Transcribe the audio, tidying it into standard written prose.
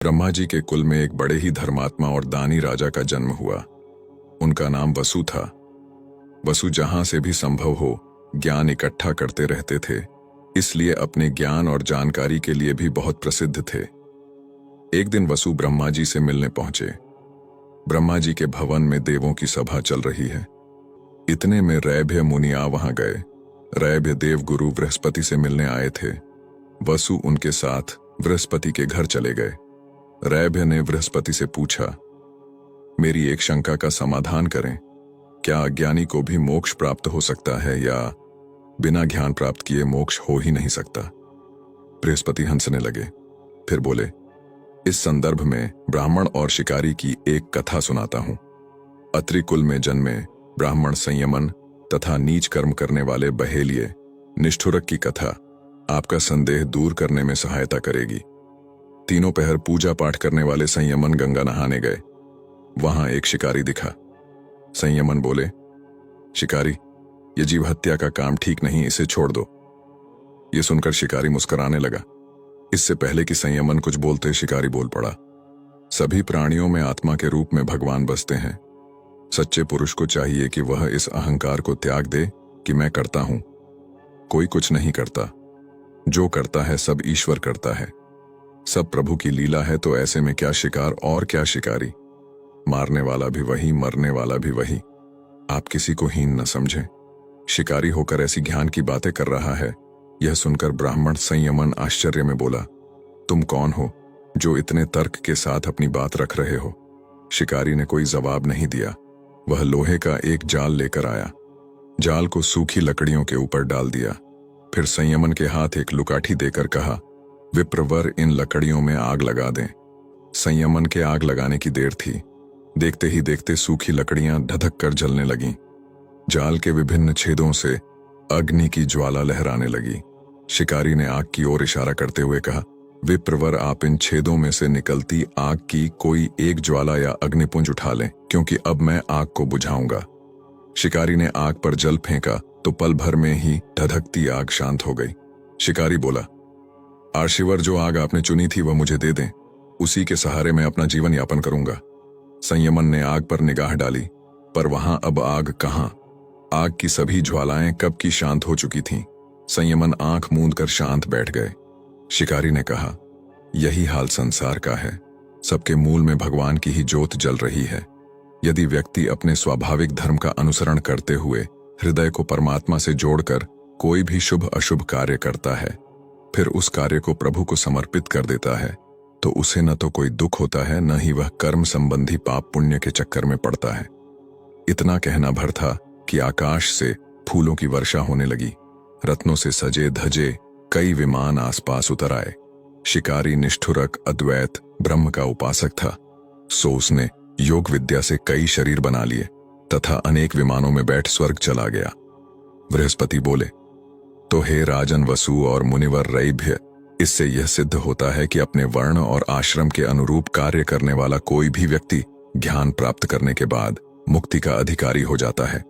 ब्रह्मा जी के कुल में एक बड़े ही धर्मात्मा और दानी राजा का जन्म हुआ। उनका नाम वसु था। वसु जहां से भी संभव हो ज्ञान इकट्ठा करते रहते थे, इसलिए अपने ज्ञान और जानकारी के लिए भी बहुत प्रसिद्ध थे। एक दिन वसु ब्रह्मा जी से मिलने पहुंचे। ब्रह्मा जी के भवन में देवों की सभा चल रही है। इतने में रैभ्य मुनि आ वहां गए। रैभ्य देव गुरु बृहस्पति से मिलने आए थे। वसु उनके साथ बृहस्पति के घर चले गए। रैभ्य ने बृहस्पति से पूछा, मेरी एक शंका का समाधान करें। क्या अज्ञानी को भी मोक्ष प्राप्त हो सकता है या बिना ज्ञान प्राप्त किए मोक्ष हो ही नहीं सकता? बृहस्पति हंसने लगे, फिर बोले, इस संदर्भ में ब्राह्मण और शिकारी की एक कथा सुनाता हूं। अत्रि कुल में जन्मे ब्राह्मण संयमन तथा नीच कर्म करने वाले बहेलिये निष्ठुरक की कथा आपका संदेह दूर करने में सहायता करेगी। तीनों पहर पूजा पाठ करने वाले संयमन गंगा नहाने गए। वहां एक शिकारी दिखा। संयमन बोले, शिकारी, ये जीव हत्या का काम ठीक नहीं, इसे छोड़ दो। ये सुनकर शिकारी मुस्कुराने लगा। इससे पहले कि संयमन कुछ बोलते, शिकारी बोल पड़ा, सभी प्राणियों में आत्मा के रूप में भगवान बसते हैं। सच्चे पुरुष को चाहिए कि वह इस अहंकार को त्याग दे कि मैं करता हूं। कोई कुछ नहीं करता, जो करता है सब ईश्वर करता है। सब प्रभु की लीला है, तो ऐसे में क्या शिकार और क्या शिकारी। मारने वाला भी वही, मरने वाला भी वही। आप किसी को हीन न समझें। शिकारी होकर ऐसी ज्ञान की बातें कर रहा है। यह सुनकर ब्राह्मण संयमन आश्चर्य में बोला, तुम कौन हो जो इतने तर्क के साथ अपनी बात रख रहे हो? शिकारी ने कोई जवाब नहीं दिया। वह लोहे का एक जाल लेकर आया। जाल को सूखी लकड़ियों के ऊपर डाल दिया। फिर संयमन के हाथ एक लुकाठी देकर कहा, विप्रवर, इन लकड़ियों में आग लगा दें। संयमन के आग लगाने की देर थी। देखते ही देखते सूखी लकड़ियां धधक कर जलने लगीं। जाल के विभिन्न छेदों से अग्नि की ज्वाला लहराने लगी। शिकारी ने आग की ओर इशारा करते हुए कहा, विप्रवर, आप इन छेदों में से निकलती आग की कोई एक ज्वाला या अग्निपुंज उठा लें, क्योंकि अब मैं आग को बुझाऊंगा। शिकारी ने आग पर जल फेंका तो पल भर में ही धधकती आग शांत हो गई। शिकारी बोला, आर्शिवर, जो आग आपने चुनी थी वह मुझे दे दें, उसी के सहारे मैं अपना जीवन यापन करूंगा। संयमन ने आग पर निगाह डाली, पर वहां अब आग कहां। आग की सभी ज्वालाएं कब की शांत हो चुकी थीं। संयमन आंख मूंद कर शांत बैठ गए। शिकारी ने कहा, यही हाल संसार का है। सबके मूल में भगवान की ही ज्योत जल रही है। यदि व्यक्ति अपने स्वाभाविक धर्म का अनुसरण करते हुए हृदय को परमात्मा से जोड़कर कोई भी शुभ अशुभ कार्य करता है, फिर उस कार्य को प्रभु को समर्पित कर देता है, तो उसे न तो कोई दुख होता है, न ही वह कर्म संबंधी पाप पुण्य के चक्कर में पड़ता है। इतना कहना भर था कि आकाश से फूलों की वर्षा होने लगी। रत्नों से सजे धजे कई विमान आसपास उतर आए। शिकारी निष्ठुरक अद्वैत ब्रह्म का उपासक था, सो उसने योग विद्या से कई शरीर बना लिए तथा अनेक विमानों में बैठ स्वर्ग चला गया। बृहस्पति बोले, तो हे राजन वसु और मुनिवर रैभ्य, इससे यह सिद्ध होता है कि अपने वर्ण और आश्रम के अनुरूप कार्य करने वाला कोई भी व्यक्ति ज्ञान प्राप्त करने के बाद मुक्ति का अधिकारी हो जाता है।